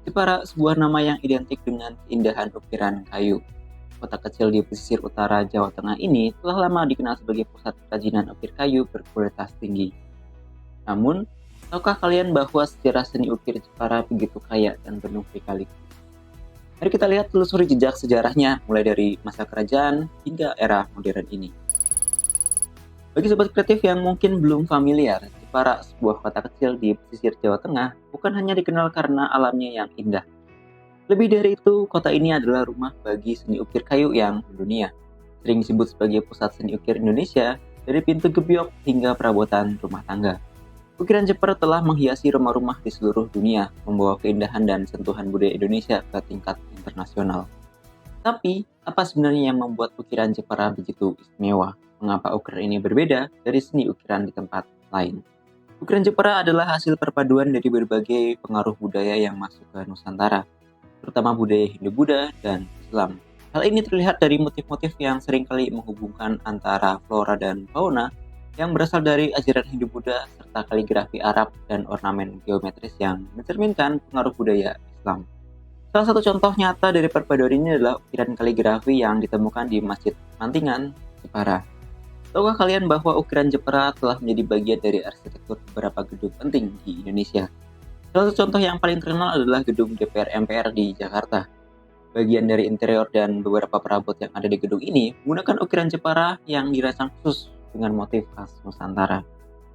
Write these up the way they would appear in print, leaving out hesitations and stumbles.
Jepara, sebuah nama yang identik dengan keindahan ukiran kayu. Kota kecil di pesisir utara Jawa Tengah ini telah lama dikenal sebagai pusat kerajinan ukir kayu berkualitas tinggi. Namun, tahukah kalian bahwa sejarah seni ukir Jepara begitu kaya dan penuh lika-liku? Mari kita lihat telusuri jejak sejarahnya, mulai dari masa kerajaan hingga era modern ini. Bagi sobat kreatif yang mungkin belum familiar, Jepara, sebuah kota kecil di pesisir Jawa Tengah, bukan hanya dikenal karena alamnya yang indah. Lebih dari itu, kota ini adalah rumah bagi seni ukir kayu yang mendunia. Sering disebut sebagai pusat seni ukir Indonesia, dari pintu gebyok hingga perabotan rumah tangga. Ukiran Jepara telah menghiasi rumah-rumah di seluruh dunia, membawa keindahan dan sentuhan budaya Indonesia ke tingkat internasional. Tapi, apa sebenarnya yang membuat ukiran Jepara begitu istimewa? Mengapa ukiran ini berbeda dari seni ukiran di tempat lain? Ukiran Jepara adalah hasil perpaduan dari berbagai pengaruh budaya yang masuk ke Nusantara, terutama budaya Hindu-Buddha dan Islam. Hal ini terlihat dari motif-motif yang seringkali menghubungkan antara flora dan fauna yang berasal dari ajaran Hindu-Buddha serta kaligrafi Arab dan ornamen geometris yang mencerminkan pengaruh budaya Islam. Salah satu contoh nyata dari perpaduan ini adalah ukiran kaligrafi yang ditemukan di Masjid Mantingan, Jepara. Tahukah kalian bahwa ukiran Jepara telah menjadi bagian dari arsitektur beberapa gedung penting di Indonesia? Salah satu contoh yang paling terkenal adalah gedung DPR MPR di Jakarta. Bagian dari interior dan beberapa perabot yang ada di gedung ini menggunakan ukiran Jepara yang dirancang khusus dengan motif khas Nusantara.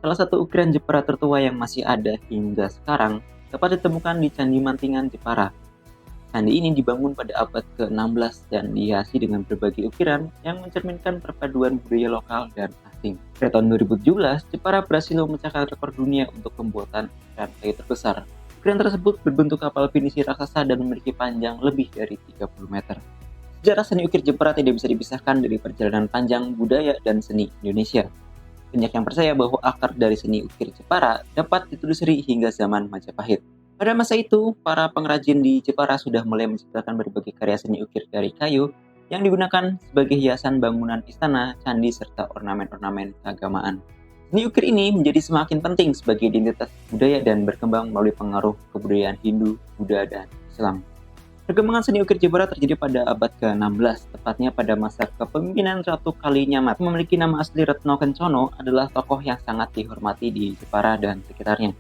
Salah satu ukiran Jepara tertua yang masih ada hingga sekarang dapat ditemukan di Candi Mantingan, Jepara. Candi ini dibangun pada abad ke-16 dan dihiasi dengan berbagai ukiran yang mencerminkan perpaduan budaya lokal dan asing. Pada tahun 2017, Jepara berhasil memecahkan rekor dunia untuk pembuatan ukiran kayu terbesar. Ukiran tersebut berbentuk kapal pinisi raksasa dan memiliki panjang lebih dari 30 meter. Sejarah seni ukir Jepara tidak bisa dipisahkan dari perjalanan panjang budaya dan seni Indonesia. Banyak yang percaya bahwa akar dari seni ukir Jepara dapat ditelusuri hingga zaman Majapahit. Pada masa itu, para pengrajin di Jepara sudah mulai menciptakan berbagai karya seni ukir dari kayu yang digunakan sebagai hiasan bangunan istana, candi, serta ornamen-ornamen keagamaan. Seni ukir ini menjadi semakin penting sebagai identitas budaya dan berkembang melalui pengaruh kebudayaan Hindu, Buddha, dan Islam. Perkembangan seni ukir Jepara terjadi pada abad ke-16, tepatnya pada masa kepemimpinan Ratu Kalinyamat. Memiliki nama asli Retno Kencono adalah tokoh yang sangat dihormati di Jepara dan sekitarnya.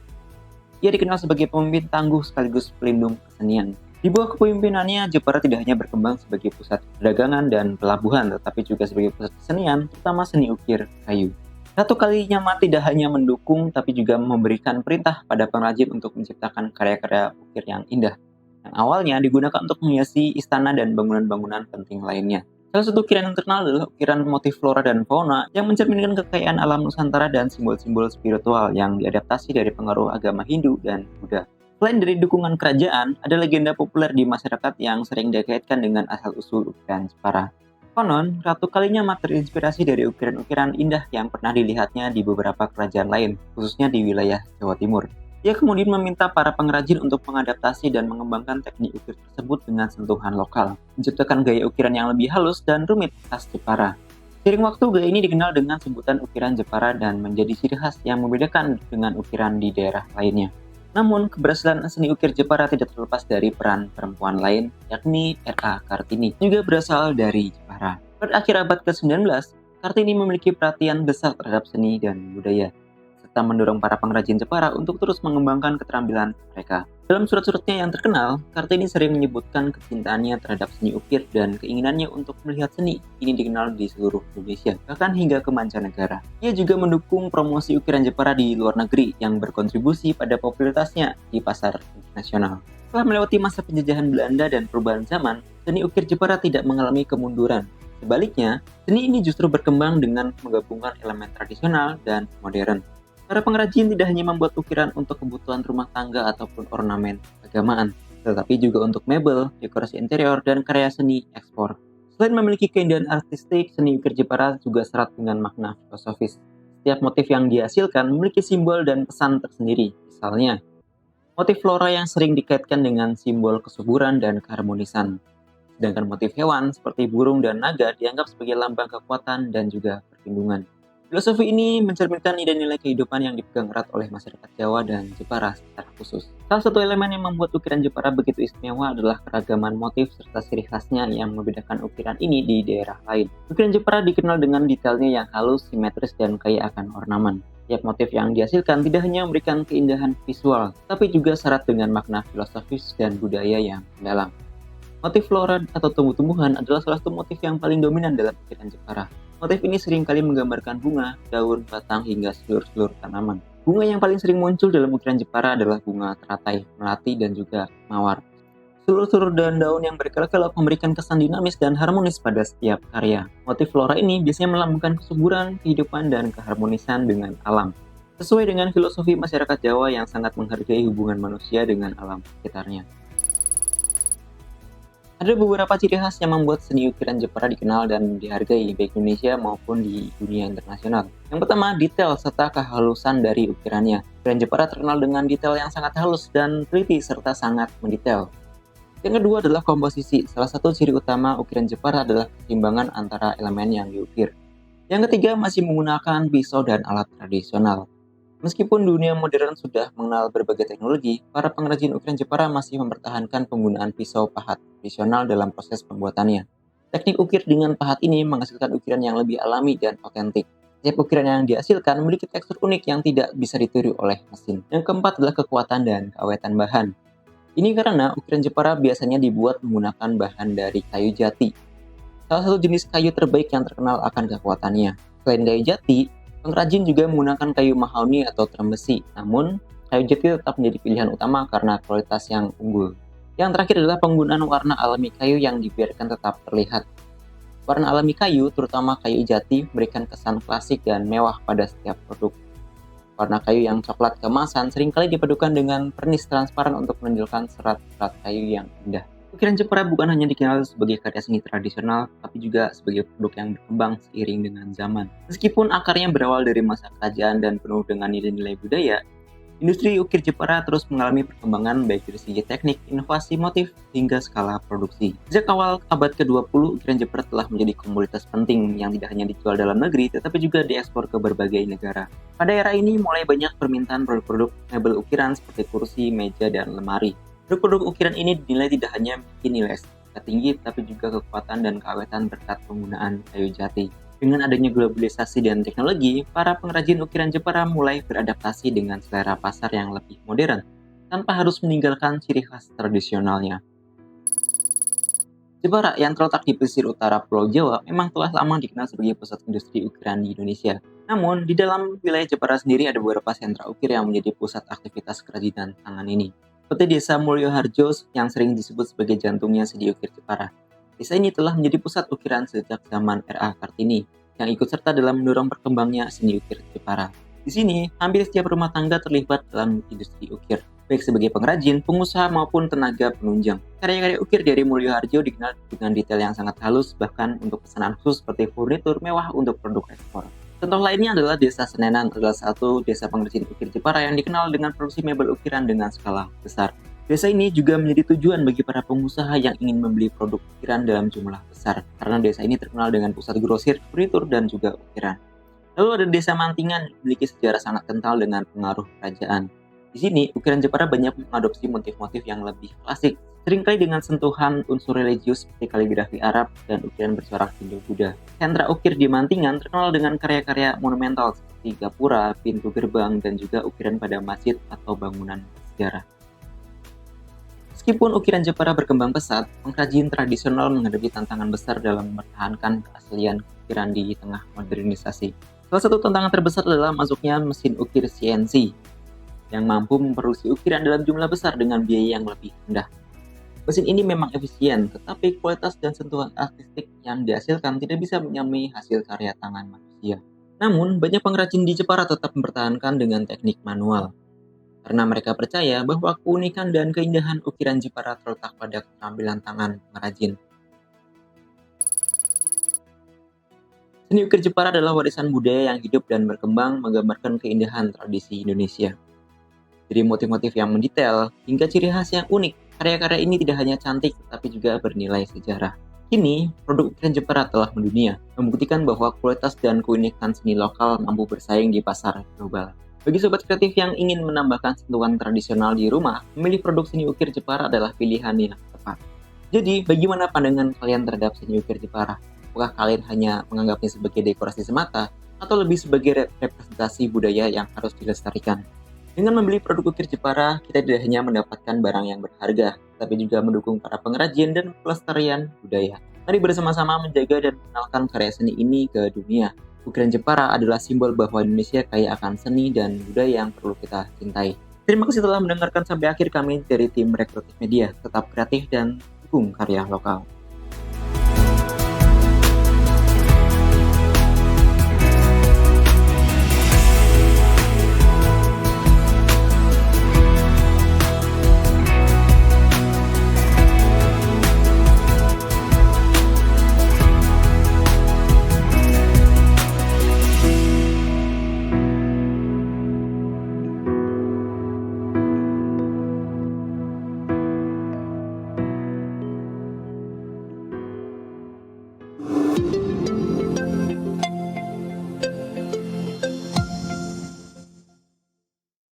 Ia dikenal sebagai pemimpin tangguh sekaligus pelindung kesenian. Di bawah kepemimpinannya, Jepara tidak hanya berkembang sebagai pusat perdagangan dan pelabuhan, tetapi juga sebagai pusat kesenian, terutama seni ukir kayu. Ratu Kalinyamat tidak hanya mendukung, tapi juga memberikan perintah pada pengrajin untuk menciptakan karya-karya ukir yang indah, yang awalnya digunakan untuk menghiasi istana dan bangunan-bangunan penting lainnya. Salah satu ukiran yang terkenal adalah ukiran motif flora dan fauna yang mencerminkan kekayaan alam Nusantara dan simbol-simbol spiritual yang diadaptasi dari pengaruh agama Hindu dan Buddha. Selain dari dukungan kerajaan, ada legenda populer di masyarakat yang sering dikaitkan dengan asal-usul ukiran Jepara. Konon, Ratu Kalinyamat terinspirasi dari ukiran-ukiran indah yang pernah dilihatnya di beberapa kerajaan lain, khususnya di wilayah Jawa Timur. Dia kemudian meminta para pengrajin untuk mengadaptasi dan mengembangkan teknik ukir tersebut dengan sentuhan lokal, menciptakan gaya ukiran yang lebih halus dan rumit khas Jepara. Seiring waktu, gaya ini dikenal dengan sebutan ukiran Jepara dan menjadi ciri khas yang membedakan dengan ukiran di daerah lainnya. Namun, keberhasilan seni ukir Jepara tidak terlepas dari peran perempuan lain, yakni R.A. Kartini, juga berasal dari Jepara. Pada akhir abad ke-19, Kartini memiliki perhatian besar terhadap seni dan budaya, serta mendorong para pengrajin Jepara untuk terus mengembangkan keterampilan mereka. Dalam surat-suratnya yang terkenal, Kartini sering menyebutkan kecintaannya terhadap seni ukir dan keinginannya untuk melihat seni ini dikenal di seluruh Indonesia, bahkan hingga ke mancanegara. Ia juga mendukung promosi ukiran Jepara di luar negeri yang berkontribusi pada popularitasnya di pasar internasional. Setelah melewati masa penjajahan Belanda dan perubahan zaman, seni ukir Jepara tidak mengalami kemunduran. Sebaliknya, seni ini justru berkembang dengan menggabungkan elemen tradisional dan modern. Para pengrajin tidak hanya membuat ukiran untuk kebutuhan rumah tangga ataupun ornamen keagamaan, tetapi juga untuk mebel, dekorasi interior, dan karya seni ekspor. Selain memiliki keindahan artistik, seni ukir Jepara juga syarat dengan makna filosofis. Setiap motif yang dihasilkan memiliki simbol dan pesan tersendiri. Misalnya, motif flora yang sering dikaitkan dengan simbol kesuburan dan keharmonisan. Sedangkan motif hewan seperti burung dan naga dianggap sebagai lambang kekuatan dan juga perlindungan. Filosofi ini mencerminkan nilai-nilai kehidupan yang dipegang erat oleh masyarakat Jawa dan Jepara secara khusus. Salah satu elemen yang membuat ukiran Jepara begitu istimewa adalah keragaman motif serta ciri khasnya yang membedakan ukiran ini di daerah lain. Ukiran Jepara dikenal dengan detailnya yang halus, simetris, dan kaya akan ornamen. Tiap motif yang dihasilkan tidak hanya memberikan keindahan visual, tapi juga syarat dengan makna filosofis dan budaya yang mendalam. Motif flora atau tumbuh-tumbuhan adalah salah satu motif yang paling dominan dalam ukiran Jepara. Motif ini seringkali menggambarkan bunga, daun, batang, hingga seluruh tanaman. Bunga yang paling sering muncul dalam ukiran Jepara adalah bunga teratai, melati, dan juga mawar. Seluruh daun-daun yang berkelok-kelok memberikan kesan dinamis dan harmonis pada setiap karya. Motif flora ini biasanya melambangkan kesuburan, kehidupan, dan keharmonisan dengan alam. Sesuai dengan filosofi masyarakat Jawa yang sangat menghargai hubungan manusia dengan alam sekitarnya. Ada beberapa ciri khas yang membuat seni ukiran Jepara dikenal dan dihargai baik di Indonesia maupun di dunia internasional. Yang pertama, detail serta kehalusan dari ukirannya. Ukiran Jepara terkenal dengan detail yang sangat halus dan teliti serta sangat mendetail. Yang kedua adalah komposisi. Salah satu ciri utama ukiran Jepara adalah keseimbangan antara elemen yang diukir. Yang ketiga, masih menggunakan pisau dan alat tradisional. Meskipun dunia modern sudah mengenal berbagai teknologi, para pengrajin ukiran Jepara masih mempertahankan penggunaan pisau pahat tradisional dalam proses pembuatannya. Teknik ukir dengan pahat ini menghasilkan ukiran yang lebih alami dan otentik. Setiap ukiran yang dihasilkan memiliki tekstur unik yang tidak bisa ditiru oleh mesin. Yang keempat adalah kekuatan dan keawetan bahan. Ini karena ukiran Jepara biasanya dibuat menggunakan bahan dari kayu jati. Salah satu jenis kayu terbaik yang terkenal akan kekuatannya. Selain kayu jati, pengrajin juga menggunakan kayu mahoni atau trembesi, namun kayu jati tetap menjadi pilihan utama karena kualitas yang unggul. Yang terakhir adalah penggunaan warna alami kayu yang dibiarkan tetap terlihat. Warna alami kayu, terutama kayu jati, memberikan kesan klasik dan mewah pada setiap produk. Warna kayu yang coklat keemasan seringkali dipadukan dengan pernis transparan untuk menonjolkan serat-serat kayu yang indah. Ukiran Jepara bukan hanya dikenal sebagai karya seni tradisional, tapi juga sebagai produk yang berkembang seiring dengan zaman. Meskipun akarnya berawal dari masa kerajaan dan penuh dengan nilai-nilai budaya, industri ukir Jepara terus mengalami perkembangan baik dari segi teknik, inovasi motif, hingga skala produksi. Sejak awal abad ke-20, ukiran Jepara telah menjadi komoditas penting yang tidak hanya dijual dalam negeri, tetapi juga diekspor ke berbagai negara. Pada era ini, mulai banyak permintaan produk-produk mebel ukiran seperti kursi, meja, dan lemari. Produk-produk ukiran ini dinilai tidak hanya memiliki nilai estetika tinggi, tapi juga kekuatan dan keawetan berkat penggunaan kayu jati. Dengan adanya globalisasi dan teknologi, para pengrajin ukiran Jepara mulai beradaptasi dengan selera pasar yang lebih modern, tanpa harus meninggalkan ciri khas tradisionalnya. Jepara yang terletak di pesisir utara Pulau Jawa memang telah lama dikenal sebagai pusat industri ukiran di Indonesia. Namun, di dalam wilayah Jepara sendiri ada beberapa sentra ukir yang menjadi pusat aktivitas kerajinan tangan ini. Seperti Desa Mulyoharjo yang sering disebut sebagai jantungnya seni ukir Jepara. Desa ini telah menjadi pusat ukiran sejak zaman R.A. Kartini, yang ikut serta dalam mendorong berkembangnya seni ukir Jepara. Di sini, hampir setiap rumah tangga terlibat dalam industri ukir, baik sebagai pengrajin, pengusaha, maupun tenaga penunjang. Karya-karya ukir dari Mulyoharjo dikenal dengan detail yang sangat halus, bahkan untuk pesanan khusus seperti furnitur mewah untuk produk ekspor. Contoh lainnya adalah Desa Senenan, adalah satu desa pengrajin ukir Jepara yang dikenal dengan produksi mebel ukiran dengan skala besar. Desa ini juga menjadi tujuan bagi para pengusaha yang ingin membeli produk ukiran dalam jumlah besar, karena desa ini terkenal dengan pusat grosir, furnitur, dan juga ukiran. Lalu ada Desa Mantingan, memiliki sejarah sangat kental dengan pengaruh kerajaan. Di sini, ukiran Jepara banyak mengadopsi motif-motif yang lebih klasik, seringkali dengan sentuhan unsur religius seperti kaligrafi Arab dan ukiran bercorak Hindu-Buddha. Sentra ukir di Mantingan terkenal dengan karya-karya monumental seperti gapura, pintu gerbang, dan juga ukiran pada masjid atau bangunan sejarah. Meskipun ukiran Jepara berkembang pesat, pengrajin tradisional menghadapi tantangan besar dalam mempertahankan keaslian ukiran di tengah modernisasi. Salah satu tantangan terbesar adalah masuknya mesin ukir CNC yang mampu memproduksi ukiran dalam jumlah besar dengan biaya yang lebih rendah. Mesin ini memang efisien, tetapi kualitas dan sentuhan artistik yang dihasilkan tidak bisa menyamai hasil karya tangan manusia. Namun, banyak pengrajin di Jepara tetap mempertahankan dengan teknik manual, karena mereka percaya bahwa keunikan dan keindahan ukiran Jepara terletak pada keterampilan tangan pengrajin. Seni ukir Jepara adalah warisan budaya yang hidup dan berkembang, menggambarkan keindahan tradisi Indonesia. Dari motif-motif yang mendetail hingga ciri khas yang unik, karya-karya ini tidak hanya cantik tetapi juga bernilai sejarah. Kini, produk ukiran Jepara telah mendunia, membuktikan bahwa kualitas dan keunikan seni lokal mampu bersaing di pasar global. Bagi sobat kreatif yang ingin menambahkan sentuhan tradisional di rumah, memilih produk seni ukir Jepara adalah pilihan yang tepat. Jadi, bagaimana pandangan kalian terhadap seni ukir Jepara? Apakah kalian hanya menganggapnya sebagai dekorasi semata, atau lebih sebagai representasi budaya yang harus dilestarikan? Dengan membeli produk ukir Jepara, kita tidak hanya mendapatkan barang yang berharga, tapi juga mendukung para pengrajin dan pelestarian budaya. Mari bersama-sama menjaga dan mengenalkan karya seni ini ke dunia. Ukiran Jepara adalah simbol bahwa Indonesia kaya akan seni dan budaya yang perlu kita cintai. Terima kasih telah mendengarkan sampai akhir. Kami dari tim Rekreatif Media. Tetap kreatif dan dukung karya lokal.